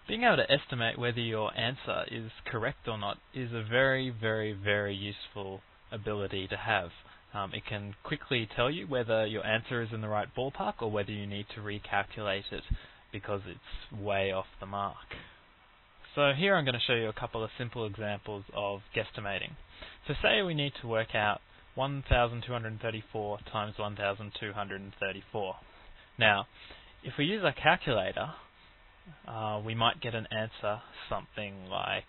Being able to estimate whether your answer is correct or not is a very, very, very useful ability to have. It can quickly tell you whether your answer is in the right ballpark or whether you need to recalculate it because it's way off the mark. So here I'm going to show you a couple of simple examples of guesstimating. So say we need to work out 1,234 times 1,234. Now, if we use our calculator, we might get an answer something like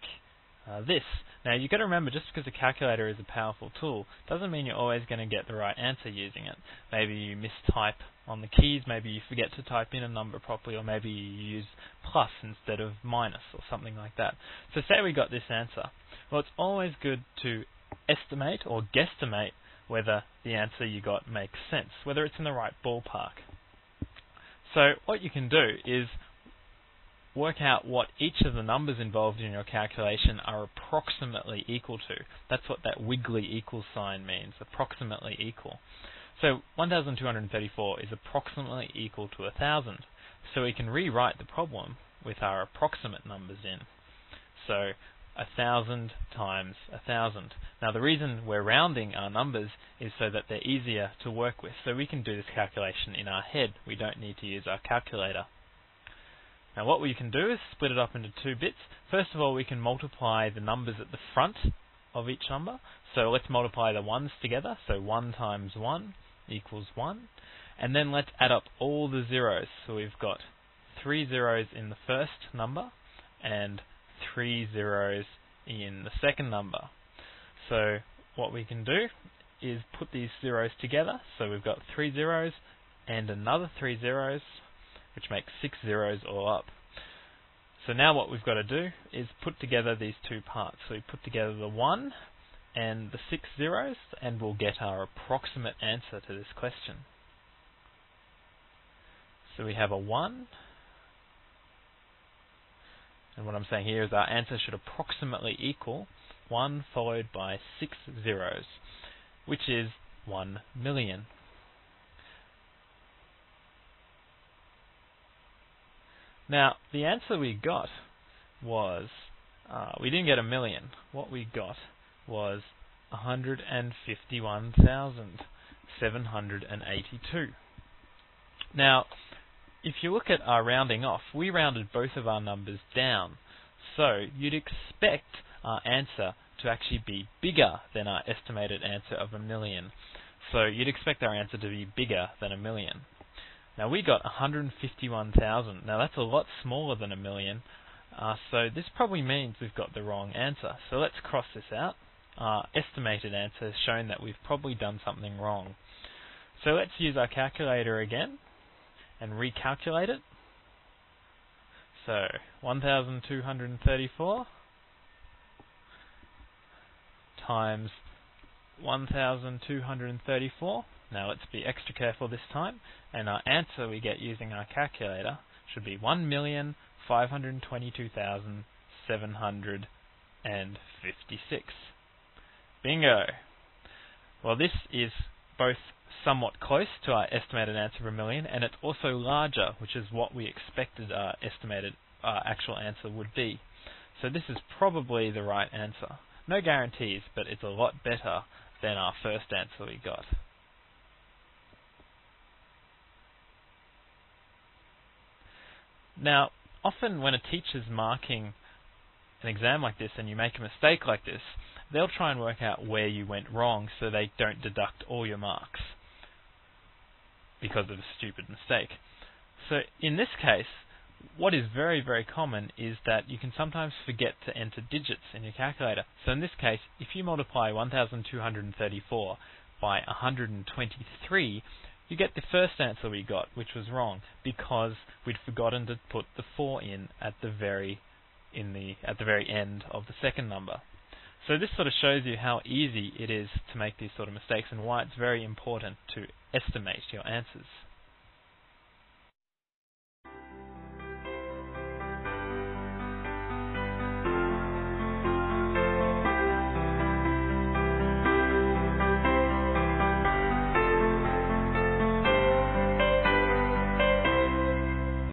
this. Now you've got to remember, just because a calculator is a powerful tool doesn't mean you're always going to get the right answer using it. Maybe you mistype on the keys, maybe you forget to type in a number properly, or maybe you use plus instead of minus or something like that. So say we got this answer. Well, it's always good to estimate or guesstimate whether the answer you got makes sense, whether it's in the right ballpark. So what you can do is work out what each of the numbers involved in your calculation are approximately equal to. That's what that wiggly equal sign means, approximately equal. So 1,234 is approximately equal to 1,000. So we can rewrite the problem with our approximate numbers in. So 1,000 times 1,000. Now the reason we're rounding our numbers is so that they're easier to work with. So we can do this calculation in our head. We don't need to use our calculator. Now what we can do is split it up into two bits. First of all, we can multiply the numbers at the front of each number. So let's multiply the ones together. So 1 times 1 equals 1. And then let's add up all the zeros. So we've got 3 zeros in the first number and 3 zeros in the second number. So what we can do is put these zeros together. So we've got 3 zeros and another 3 zeros, which makes 6 zeros all up. So now what we've got to do is put together these two parts. So we put together the 1 and the 6 zeros, and we'll get our approximate answer to this question. So we have a 1, and what I'm saying here is our answer should approximately equal 1 followed by 6 zeros, which is 1 million. Now, the answer we got was, we didn't get 1 million. What we got was 151,782. Now, if you look at our rounding off, we rounded both of our numbers down. So, you'd expect our answer to actually be bigger than our estimated answer of 1 million. So, you'd expect our answer to be bigger than 1 million. Now we got 151,000. Now that's a lot smaller than 1 million. So this probably means we've got the wrong answer. So let's cross this out. Our estimated answer has shown that we've probably done something wrong. So let's use our calculator again and recalculate it. So 1,234 times 1,234. Now let's be extra careful this time, and our answer we get using our calculator should be 1,522,756. Bingo! Well, this is both somewhat close to our estimated answer of 1 million, and it's also larger, which is what we expected our estimated actual answer would be. So this is probably the right answer. No guarantees, but it's a lot better than our first answer we got. Now, often when a teacher's marking an exam like this and you make a mistake like this, they'll try and work out where you went wrong so they don't deduct all your marks because of a stupid mistake. So in this case, what is very, very common is that you can sometimes forget to enter digits in your calculator. So in this case, if you multiply 1,234 by 123, you get the first answer we got, which was wrong, because we'd forgotten to put the 4 in at the very end of the second number. So this sort of shows you how easy it is to make these sort of mistakes and why it's very important to estimate your answers.